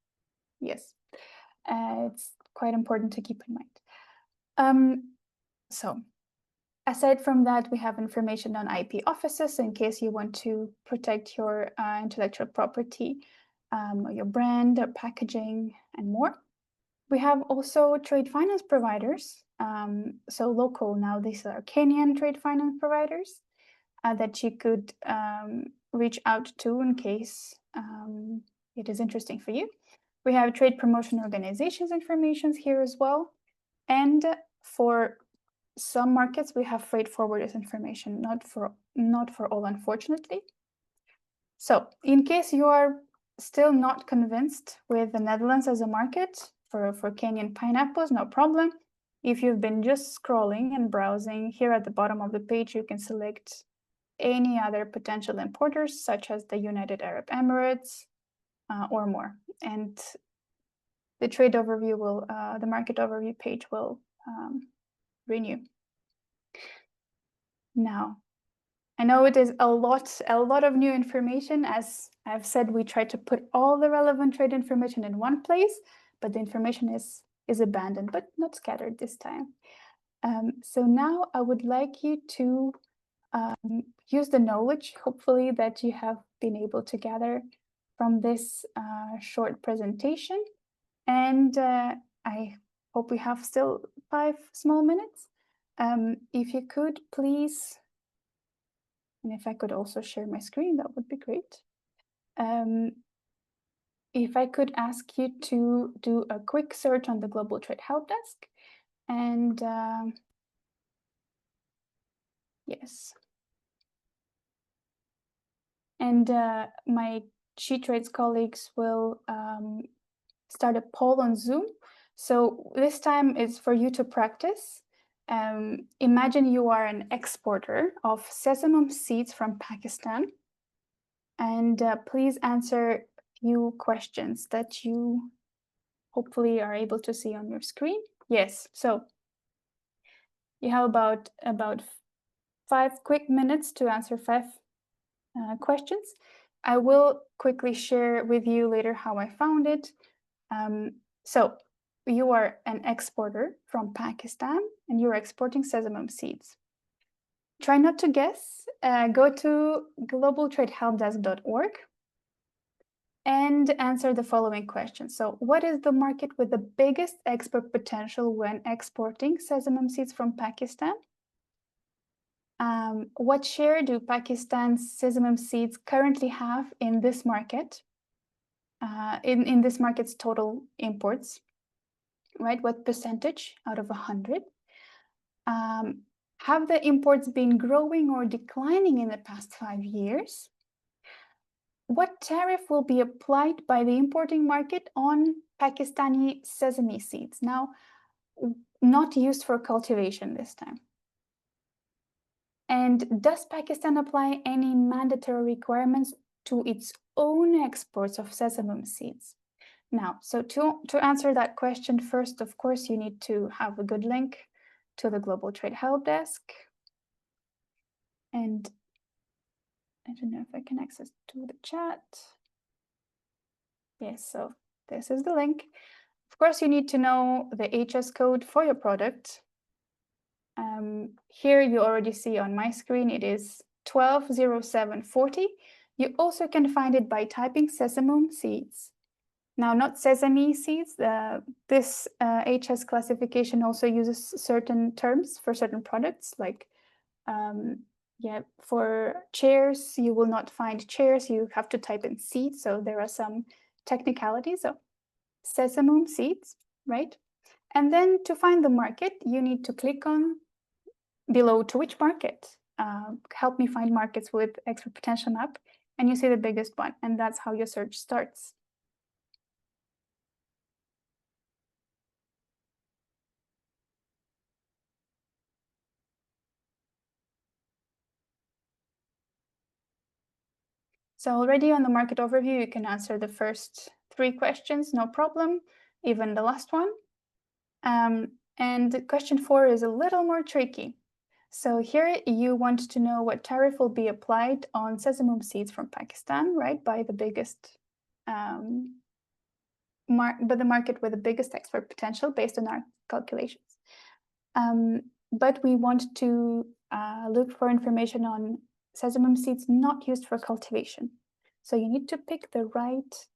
Yes, it's quite important to keep in mind. So aside from that, we have information on IP offices in case you want to protect your intellectual property, your brand, packaging, and more. We have also trade finance providers. So local now, these are Kenyan trade finance providers that you could reach out to in case it is interesting for you. We have trade promotion organizations information here as well. And for some markets, we have freight forwarders information, not for all, unfortunately. So in case you are still not convinced with the Netherlands as a market for Kenyan pineapples, no problem. If you've been just scrolling and browsing, here at the bottom of the page, you can select any other potential importers, such as the United Arab Emirates or more. And the trade overview will, the market overview page will renew. Now, I know it is a lot of new information. As I've said, we try to put all the relevant trade information in one place, but the information is abandoned, but not scattered this time. So now I would like you to use the knowledge, hopefully, that you have been able to gather from this short presentation. And I hope we have still 5 small minutes. If you could please, and if I could also share my screen, that would be great. If I could ask you to do a quick search on the Global Trade Helpdesk, and yes. And my SheTrades colleagues will start a poll on Zoom. So this time is for you to practice. Imagine you are an exporter of sesame seeds from Pakistan, and please answer a few questions that you hopefully are able to see on your screen. Yes, so you have about 5 quick minutes to answer 5 questions. I will quickly share with you later how I found it. So you are an exporter from Pakistan and you're exporting sesame seeds. Try not to guess. Go to globaltradehelpdesk.org and answer the following questions. So what is the market with the biggest export potential when exporting sesame seeds from Pakistan? What share do Pakistan's sesame seeds currently have in this market? in this market's total imports, right? What percentage out of 100? Have the imports been growing or declining in the past 5 years? What tariff will be applied by the importing market on Pakistani sesame seeds? Now, not used for cultivation this time. And does Pakistan apply any mandatory requirements to its own exports of sesame seeds? Now, so to answer that question, first, of course, you need to have a good link to the Global Trade Helpdesk. And I don't know if I can access to the chat. Yes, so this is the link. Of course, you need to know the HS code for your product. Here you already see on my screen, it is 120740. You also can find it by typing sesame seeds. Now, not sesame seeds. This HS classification also uses certain terms for certain products, like for chairs, you will not find chairs. You have to type in seeds. So there are some technicalities. So sesame seeds, right? And then to find the market, you need to click on below to which market. Help me find markets with export potential map. And you see the biggest one. And that's how your search starts. So already on the market overview, you can answer the first 3 questions, no problem, even the last one. And question 4 is a little more tricky. So here you want to know what tariff will be applied on sesame seeds from Pakistan, right? By the biggest, the market with the biggest export potential based on our calculations. But we want to look for information on sesame seeds not used for cultivation. So you need to pick the right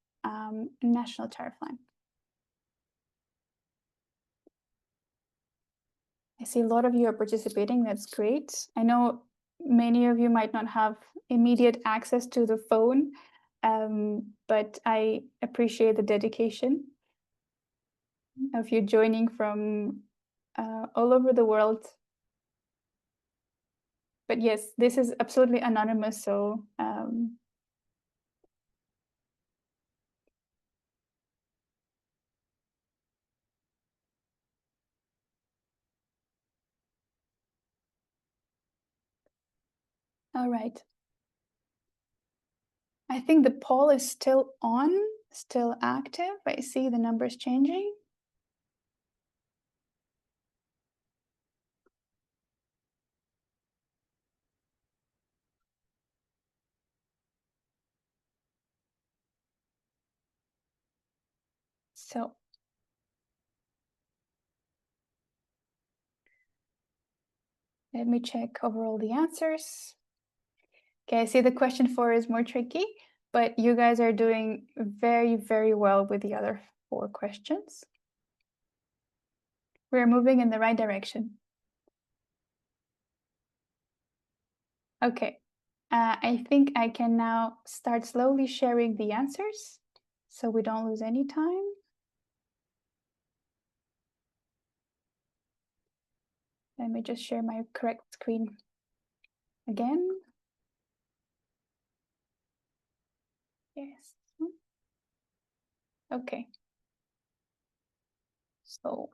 national tariff line. I see a lot of you are participating. That's great. I know many of you might not have immediate access to the phone, but I appreciate the dedication of you joining from all over the world. But yes, this is absolutely anonymous, so all right. I think the poll is still on, still active. I see the numbers changing. So let me check overall the answers. Okay, I see the question 4 is more tricky, but you guys are doing very, very well with the other 4 questions. We're moving in the right direction. Okay, I think I can now start slowly sharing the answers so we don't lose any time. Let me just share my correct screen again. Yes. Okay. So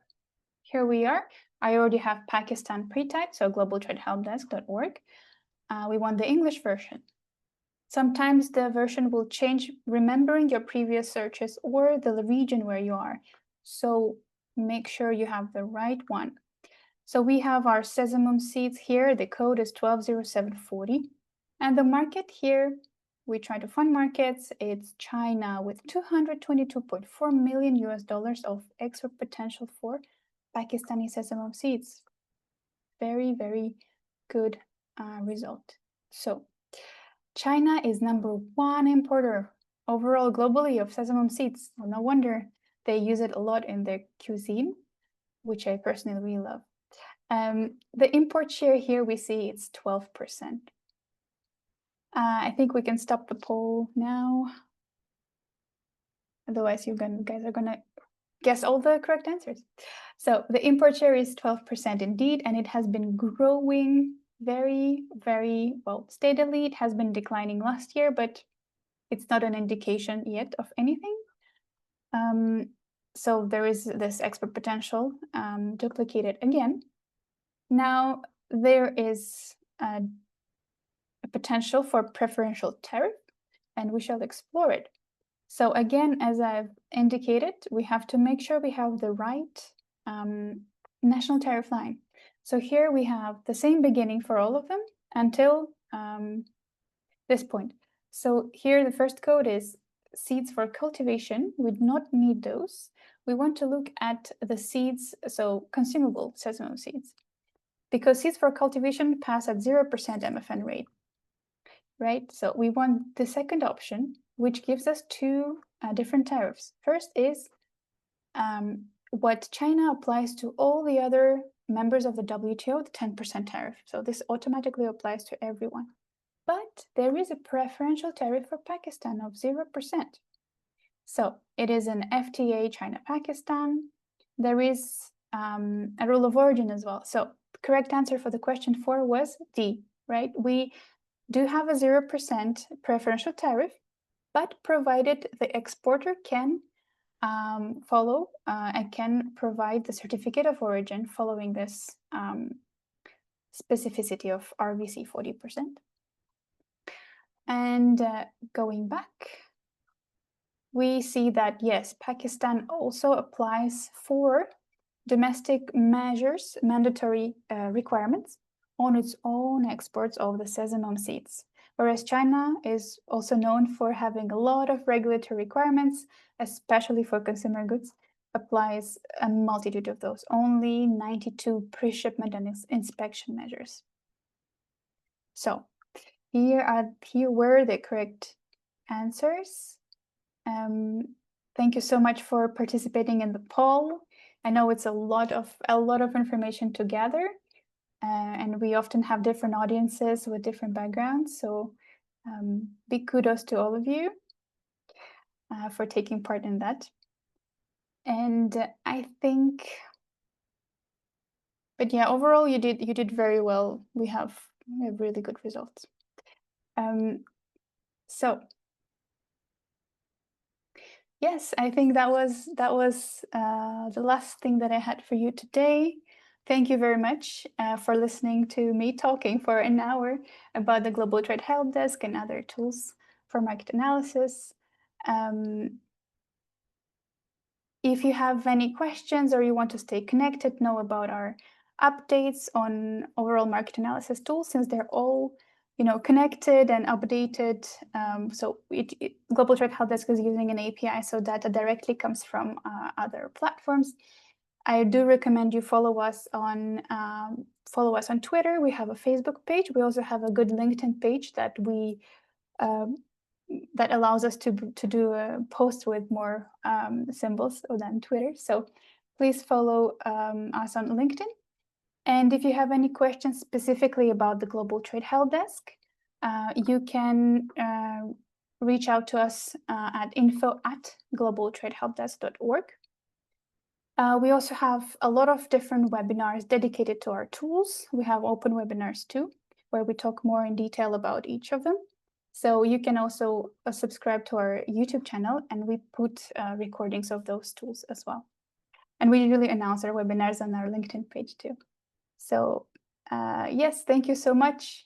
here we are. I already have Pakistan pre-typed, so globaltradehelpdesk.org. We want the English version. Sometimes the version will change, remembering your previous searches or the region where you are. So make sure you have the right one. So we have our sesame seeds here. The code is 120740. And the market here, we try to find markets. It's China with $222.4 million of export potential for Pakistani sesame seeds. Very, very good result. So China is #1 importer overall globally of sesame seeds. Well, no wonder they use it a lot in their cuisine, which I personally really love. The import share here we see it's 12%. I think we can stop the poll now. Otherwise, you guys are gonna guess all the correct answers. So the import share is 12% indeed, and it has been growing very, very well steadily. It has been declining last year, but it's not an indication yet of anything. So there is this export potential duplicated again. Now there is a potential for preferential tariff, and we shall explore it. So again, as I've indicated, we have to make sure we have the right national tariff line. So here we have the same beginning for all of them until this point. So here the first code is seeds for cultivation. We do not need those. We want to look at the seeds, so consumable sesame seeds, because seeds for cultivation pass at 0% MFN rate, right? So we want the second option, which gives us two different tariffs. First is what China applies to all the other members of the WTO, the 10% tariff. So this automatically applies to everyone. But there is a preferential tariff for Pakistan of 0%. So it is an FTA China-Pakistan. There is a rule of origin as well. So the correct answer for the question 4 was D, right? We do have a 0% preferential tariff, but provided the exporter can follow and can provide the certificate of origin following this specificity of RVC 40%. And going back, we see that, yes, Pakistan also applies for domestic measures, mandatory requirements on its own exports of the sesame seeds. Whereas China is also known for having a lot of regulatory requirements, especially for consumer goods, applies a multitude of those, only 92 pre-shipment and inspection measures. So here were the correct answers. Thank you so much for participating in the poll. I know it's a lot of information to gather, and we often have different audiences with different backgrounds. So big kudos to all of you for taking part in that. And I think, but yeah, overall you did very well. We have really good results. So yes, I think that was the last thing that I had for you today. Thank you very much for listening to me talking for an hour about the Global Trade Helpdesk and other tools for market analysis. If you have any questions or you want to stay connected, know about our updates on overall market analysis tools, since they're all connected and updated. So Global Trade Helpdesk is using an API, so data directly comes from other platforms. I do recommend you follow us on Twitter. We have a Facebook page. We also have a good LinkedIn page that we that allows us to do a post with more symbols than Twitter. So please follow us on LinkedIn. And if you have any questions specifically about the Global Trade Helpdesk, you can reach out to us at info@globaltradehelpdesk.org. We also have a lot of different webinars dedicated to our tools. We have open webinars too, where we talk more in detail about each of them. So you can also subscribe to our YouTube channel, and we put recordings of those tools as well. And we usually announce our webinars on our LinkedIn page too. So yes, thank you so much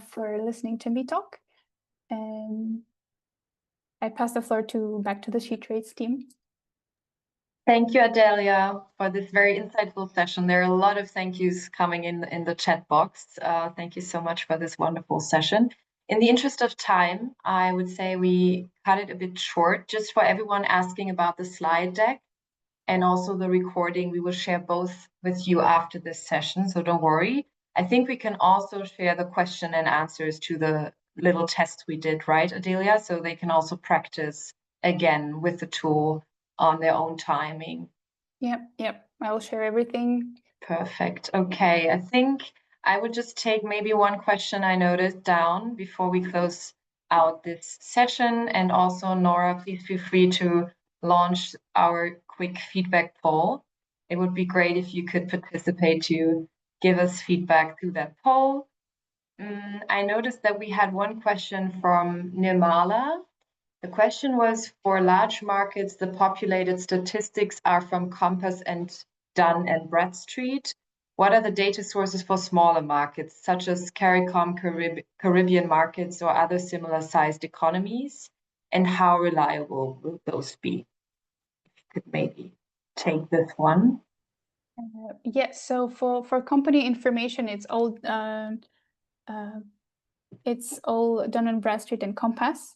for listening to me talk. And I pass the floor back to the SheTrades team. Thank you, Adelia, for this very insightful session. There are a lot of thank yous coming in the chat box. Thank you so much for this wonderful session. In the interest of time, I would say we cut it a bit short, just for everyone asking about the slide deck and also the recording. We will share both with you after this session, so don't worry. I think we can also share the question and answers to the little test we did, right, Adelia? So they can also practice again with the tool on their own timing. Yep. I will share everything. Perfect. Okay, I think I would just take maybe one question I noticed down before we close out this session. And also, Nora, please feel free to launch our quick feedback poll. It would be great if you could participate to give us feedback through that poll. I noticed that we had one question from Nirmala. The question was, for large markets, the populated statistics are from Compass and Dun and Bradstreet. What are the data sources for smaller markets, such as CARICOM Caribbean markets or other similar sized economies? And how reliable will those be? If you could maybe take this one. Yes, so for company information, it's all Dun and Bradstreet and Compass.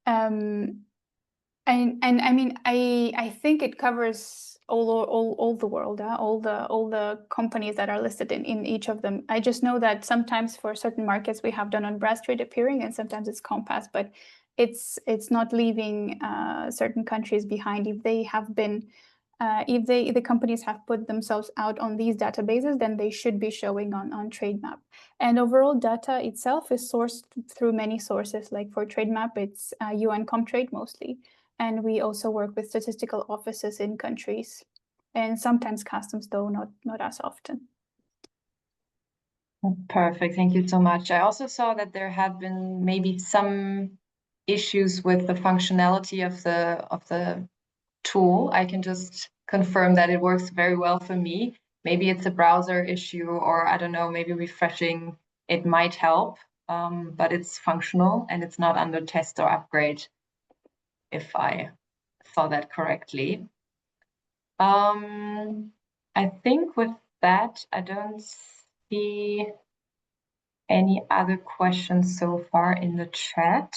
And I mean, I think it covers all the world, all the companies that are listed in each of them. I just know that sometimes for certain markets we have Dun and Bradstreet appearing, and sometimes it's Compass, but it's not leaving certain countries behind. If they have been if the companies have put themselves out on these databases, then they should be showing on TradeMap. And overall data itself is sourced through many sources. Like for TradeMap, it's UN Comtrade mostly. And we also work with statistical offices in countries, and sometimes customs, though not as often. Perfect, thank you so much. I also saw that there had been maybe some issues with the functionality of the tool. I can just confirm that it works very well for me. Maybe it's a browser issue, or I don't know, maybe refreshing it might help, but it's functional and it's not under test or upgrade, if I saw that correctly. I think with that, I don't see any other questions so far in the chat.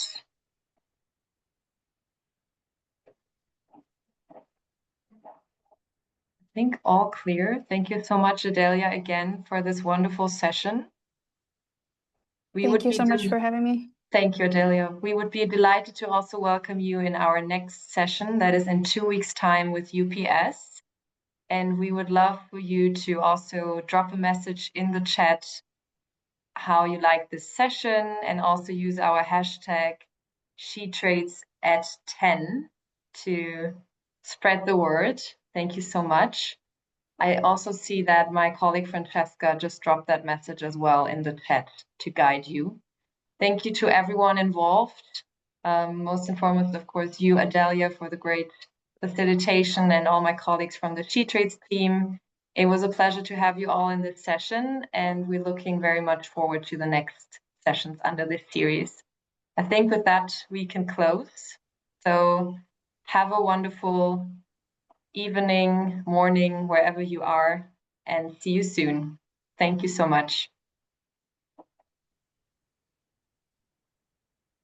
I think all clear. Thank you so much, Adelia, again for this wonderful session. Thank you so much for having me. Thank you, Adelia. We would be delighted to also welcome you in our next session that is in 2 weeks' time with UPS. And we would love for you to also drop a message in the chat how you like this session, and also use our hashtag SheTrades@10 to spread the word. Thank you so much. I also see that my colleague Francesca just dropped that message as well in the chat to guide you. Thank you to everyone involved. Most and foremost, of course, you, Adelia, for the great facilitation, and all my colleagues from the SheTrades team. It was a pleasure to have you all in this session, and we're looking very much forward to the next sessions under this series. I think with that, we can close. So have a wonderful evening, morning, wherever you are, and see you soon. Thank you so much.